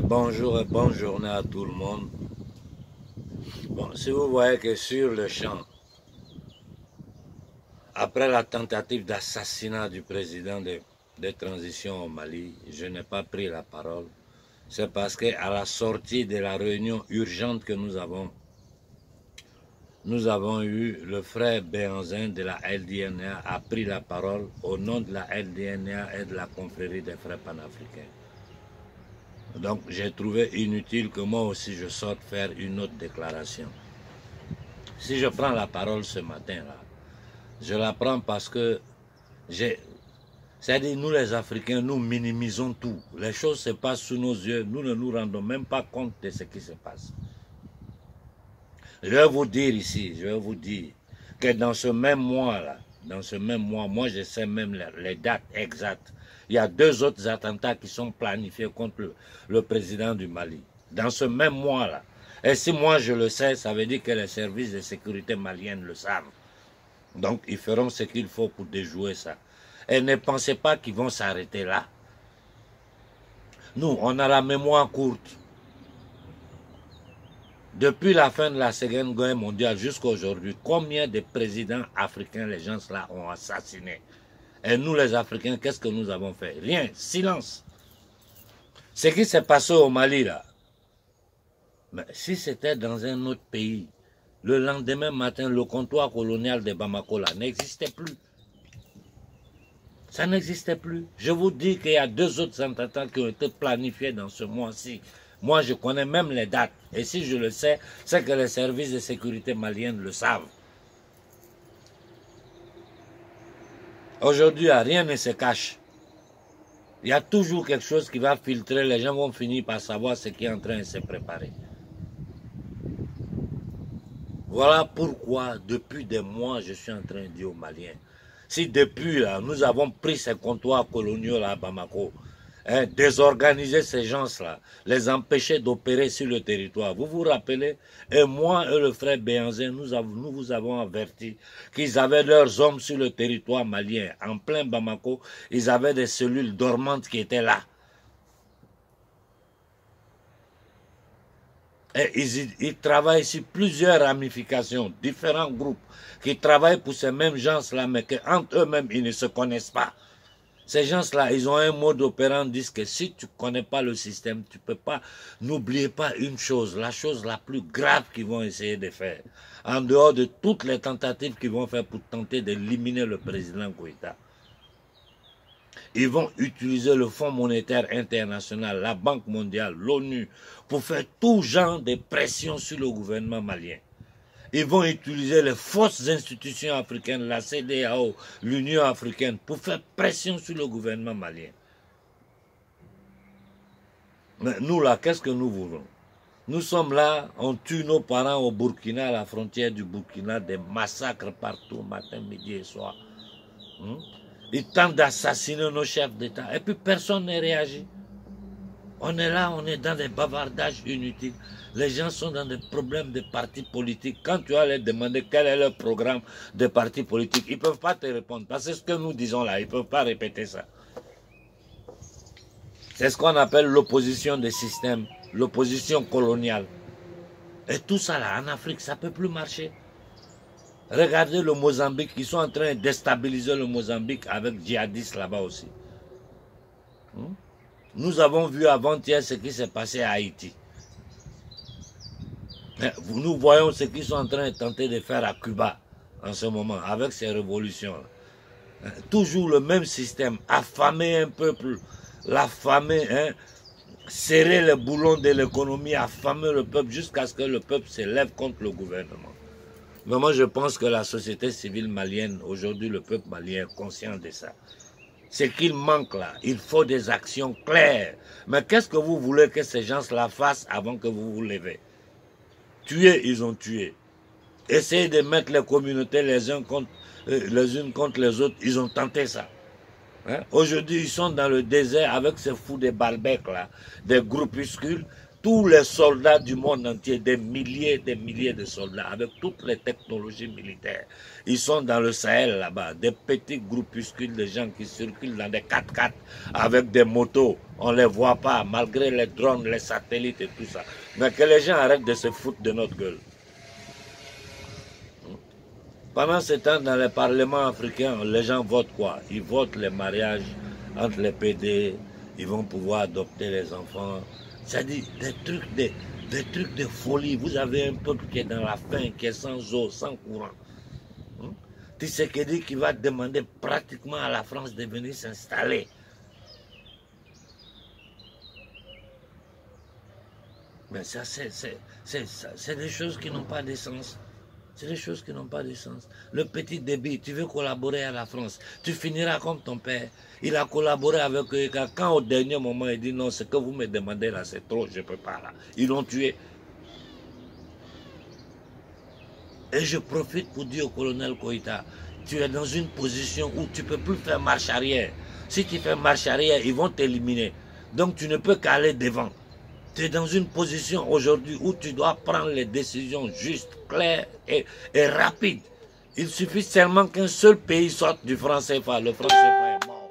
Bonjour et bonne journée à tout le monde. Bon, si vous voyez que sur le champ, après la tentative d'assassinat du président de transition au Mali, je n'ai pas pris la parole. C'est parce qu'à la sortie de la réunion urgente que nous avons eu, le frère Béhanzin de la LDNA a pris la parole au nom de la LDNA et de la confrérie des frères panafricains. Donc j'ai trouvé inutile que moi aussi je sorte faire une autre déclaration. Si je prends la parole ce matin-là, je la prends parce que c'est-à-dire nous les Africains, nous minimisons tout. Les choses se passent sous nos yeux, nous ne nous rendons même pas compte de ce qui se passe. Je vais vous dire ici, je vais vous dire que dans ce même mois-là, moi je sais même les dates exactes. Il y a 2 autres attentats qui sont planifiés contre le président du Mali. Dans ce même mois-là. Et si moi je le sais, ça veut dire que les services de sécurité maliennes le savent. Donc ils feront ce qu'il faut pour déjouer ça. Et ne pensez pas qu'ils vont s'arrêter là. Nous, on a la mémoire courte. Depuis la fin de la Seconde Guerre mondiale jusqu'à aujourd'hui, combien de présidents africains les gens là ont assassinés? Et nous les Africains, qu'est-ce que nous avons fait? Rien, silence. Ce qui s'est passé au Mali là, mais si c'était dans un autre pays, le lendemain matin, le comptoir colonial de Bamako là n'existait plus. Ça n'existait plus. Je vous dis qu'il y a 2 autres attentats qui ont été planifiés dans ce mois-ci. Moi, je connais même les dates. Et si je le sais, c'est que les services de sécurité maliens le savent. Aujourd'hui, rien ne se cache. Il y a toujours quelque chose qui va filtrer. Les gens vont finir par savoir ce qui est en train de se préparer. Voilà pourquoi, depuis des mois, je suis en train de dire aux Maliens, si depuis là, nous avons pris ces comptoirs coloniaux là à Bamako, désorganiser ces gens-là, les empêcher d'opérer sur le territoire. Vous vous rappelez, et moi et le frère Béhanzin, nous vous avons averti qu'ils avaient leurs hommes sur le territoire malien. En plein Bamako, ils avaient des cellules dormantes qui étaient là. Et ils travaillent sur plusieurs ramifications, différents groupes, qui travaillent pour ces mêmes gens-là, mais qu'entre eux-mêmes, ils ne se connaissent pas. Ces gens-là, ils ont un mode opérant, disent que si tu ne connais pas le système, tu ne peux pas, n'oubliez pas une chose, la chose la plus grave qu'ils vont essayer de faire, en dehors de toutes les tentatives qu'ils vont faire pour tenter d'éliminer le président Koïta. Ils vont utiliser le Fonds monétaire international, la Banque mondiale, l'ONU, pour faire tout genre de pression sur le gouvernement malien. Ils vont utiliser les fausses institutions africaines, la CEDEAO, l'Union africaine, pour faire pression sur le gouvernement malien. Mais nous là, qu'est-ce que nous voulons? Nous sommes là, on tue nos parents au Burkina, à la frontière du Burkina, des massacres partout, matin, midi et soir. Ils tentent d'assassiner nos chefs d'État, et puis personne ne réagit. On est là, on est dans des bavardages inutiles. Les gens sont dans des problèmes de partis politiques. Quand tu vas leur demander quel est leur programme de parti politique, ils ne peuvent pas te répondre. Parce que ce que nous disons là, ils ne peuvent pas répéter ça. C'est ce qu'on appelle l'opposition des systèmes, l'opposition coloniale. Et tout ça là, en Afrique, ça ne peut plus marcher. Regardez le Mozambique, ils sont en train de déstabiliser le Mozambique avec djihadistes là-bas aussi. Nous avons vu avant-hier ce qui s'est passé à Haïti. Nous voyons ce qu'ils sont en train de tenter de faire à Cuba en ce moment, avec ces révolutions-là. Toujours le même système, affamer un peuple, l'affamer, serrer les boulons de l'économie, affamer le peuple jusqu'à ce que le peuple se lève contre le gouvernement. Mais moi je pense que la société civile malienne, aujourd'hui le peuple malien est conscient de ça. Ce qu'il manque là, il faut des actions claires. Mais qu'est-ce que vous voulez que ces gens-là fassent avant que vous vous levez? Tuer, ils ont tué. Essayer de mettre les communautés les unes contre les autres, ils ont tenté ça. Aujourd'hui, ils sont dans le désert avec ces fous de Balbec là, des groupuscules. tous les soldats du monde entier, des milliers de soldats, avec toutes les technologies militaires. Ils sont dans le Sahel là-bas, des petits groupuscules de gens qui circulent dans des 4x4 avec des motos. On ne les voit pas, malgré les drones, les satellites et tout ça. Mais que les gens arrêtent de se foutre de notre gueule. Pendant ce temps, dans les parlements africains, les gens votent quoi? Ils votent les mariages entre les PD, ils vont pouvoir adopter les enfants. C'est-à-dire des trucs de folie. Vous avez un peuple qui est dans la faim, qui est sans eau, sans courant. Tshisekedi qui va demander pratiquement à la France de venir s'installer. Mais ça, c'est des choses qui n'ont pas de sens. C'est des choses qui n'ont pas de sens. Le petit débit, tu veux collaborer à la France, tu finiras comme ton père. Il a collaboré avec eux. Quand au dernier moment, il dit non, ce que vous me demandez là, c'est trop, je ne peux pas là. Ils l'ont tué. Et je profite pour dire au colonel Koïta, tu es dans une position où tu ne peux plus faire marche arrière. Si tu fais marche arrière, ils vont t'éliminer. Donc tu ne peux qu'aller devant. Tu es dans une position aujourd'hui où tu dois prendre les décisions justes, claires et rapides. Il suffit seulement qu'un seul pays sorte du franc CFA. Le franc CFA est mort.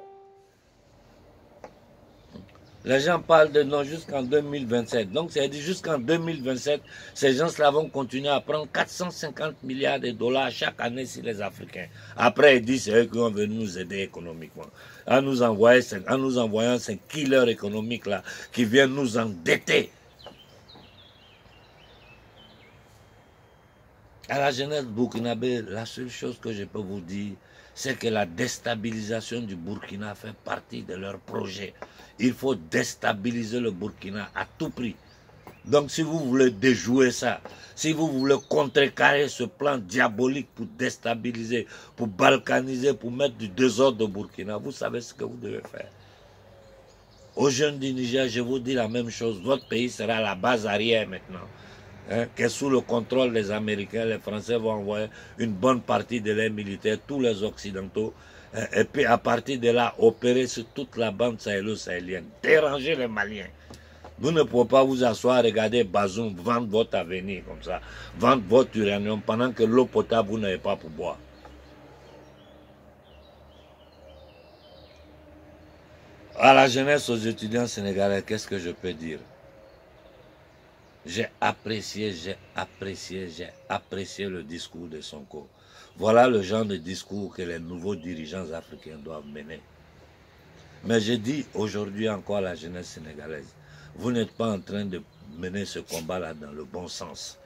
Les gens parlent de non jusqu'en 2027. Donc, c'est-à-dire jusqu'en 2027, ces gens-là vont continuer à prendre 450 milliards de dollars chaque année sur les Africains. Après, ils disent c'est eux qui vont venir nous aider économiquement. En nous envoyant ces killers économiques-là qui viennent nous endetter. À la jeunesse burkinabé, la seule chose que je peux vous dire, c'est que la déstabilisation du Burkina fait partie de leur projet. Il faut déstabiliser le Burkina à tout prix. Donc si vous voulez déjouer ça, si vous voulez contrecarrer ce plan diabolique pour déstabiliser, pour balkaniser, pour mettre du désordre au Burkina, vous savez ce que vous devez faire. Aux jeunes du Niger, je vous dis la même chose. Votre pays sera la base arrière maintenant. Qui est sous le contrôle des Américains. Les Français vont envoyer une bonne partie de leurs militaires, tous les Occidentaux, et puis à partir de là, opérer sur toute la bande sahélo-sahélienne, déranger les Maliens. Vous ne pouvez pas vous asseoir, regarder Bazoum, vendre votre avenir comme ça, vendre votre uranium pendant que l'eau potable, vous n'avez pas pour boire. À la jeunesse, aux étudiants sénégalais, qu'est-ce que je peux dire? J'ai apprécié le discours de Sonko. Voilà le genre de discours que les nouveaux dirigeants africains doivent mener. Mais je dis aujourd'hui encore à la jeunesse sénégalaise, vous n'êtes pas en train de mener ce combat-là dans le bon sens.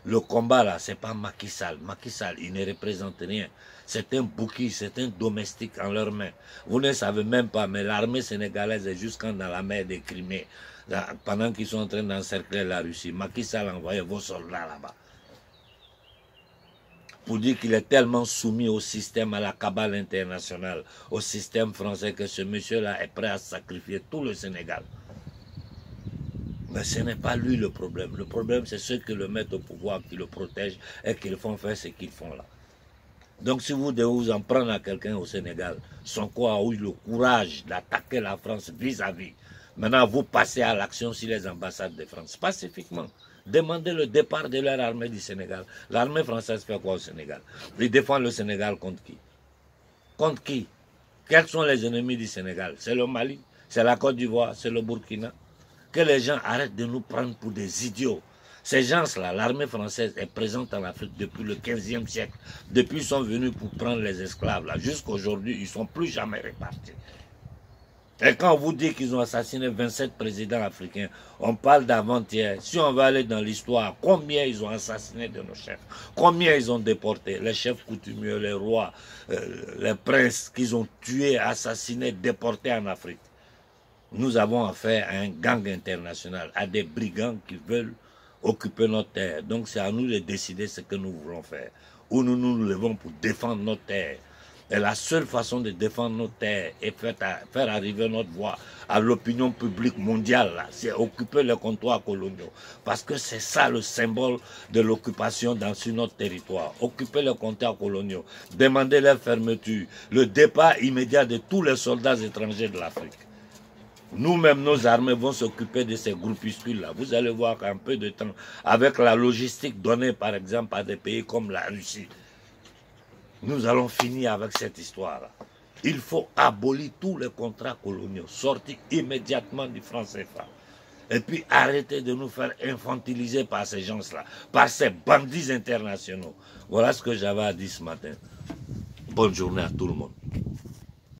Le combat là, c'est pas Macky Sall. Macky Sall, il ne représente rien. C'est un bouki, c'est un domestique en leurs mains. Vous ne savez même pas, mais l'armée sénégalaise est jusqu'en dans la mer des Crimée. Pendant qu'ils sont en train d'encercler la Russie, Macky Sall a envoyé vos soldats là-bas. Pour dire qu'il est tellement soumis au système, à la cabale internationale, au système français, que ce monsieur-là est prêt à sacrifier tout le Sénégal. Mais ce n'est pas lui le problème. Le problème, c'est ceux qui le mettent au pouvoir, qui le protègent et qui le font faire ce qu'ils font là. Donc si vous devez vous en prendre à quelqu'un au Sénégal, Sonko a eu le courage d'attaquer la France vis-à-vis. Maintenant, vous passez à l'action sur les ambassades de France, pacifiquement. Demandez le départ de leur armée du Sénégal. L'armée française fait quoi au Sénégal? Ils défendent le Sénégal contre qui? Contre qui? Quels sont les ennemis du Sénégal? C'est le Mali, c'est la Côte d'Ivoire, c'est le Burkina. Que les gens arrêtent de nous prendre pour des idiots. Ces gens-là, l'armée française est présente en Afrique depuis le 15e siècle. Depuis qu'ils sont venus pour prendre les esclaves, là, jusqu'à aujourd'hui, ils ne sont plus jamais répartis. Et quand on vous dit qu'ils ont assassiné 27 présidents africains, on parle d'avant-hier. Si on va aller dans l'histoire, combien ils ont assassiné de nos chefs? Combien ils ont déporté? Les chefs coutumiers, les rois, les princes qu'ils ont tués, assassinés, déportés en Afrique. Nous avons affaire à un gang international, à des brigands qui veulent occuper notre terre. Donc c'est à nous de décider ce que nous voulons faire. Ou nous nous levons pour défendre notre terre. Et la seule façon de défendre notre terre et faire arriver notre voix à l'opinion publique mondiale, c'est occuper les comptoirs coloniaux. Parce que c'est ça le symbole de l'occupation sur notre territoire. Occuper les comptoirs coloniaux, demander leur fermeture, le départ immédiat de tous les soldats étrangers de l'Afrique. Nous-mêmes, nos armées vont s'occuper de ces groupuscules-là. Vous allez voir qu'en peu de temps, avec la logistique donnée par exemple par des pays comme la Russie, nous allons finir avec cette histoire-là. Il faut abolir tous les contrats coloniaux, sortir immédiatement du franc CFA. Et puis arrêter de nous faire infantiliser par ces gens-là, par ces bandits internationaux. Voilà ce que j'avais à dire ce matin. Bonne journée à tout le monde.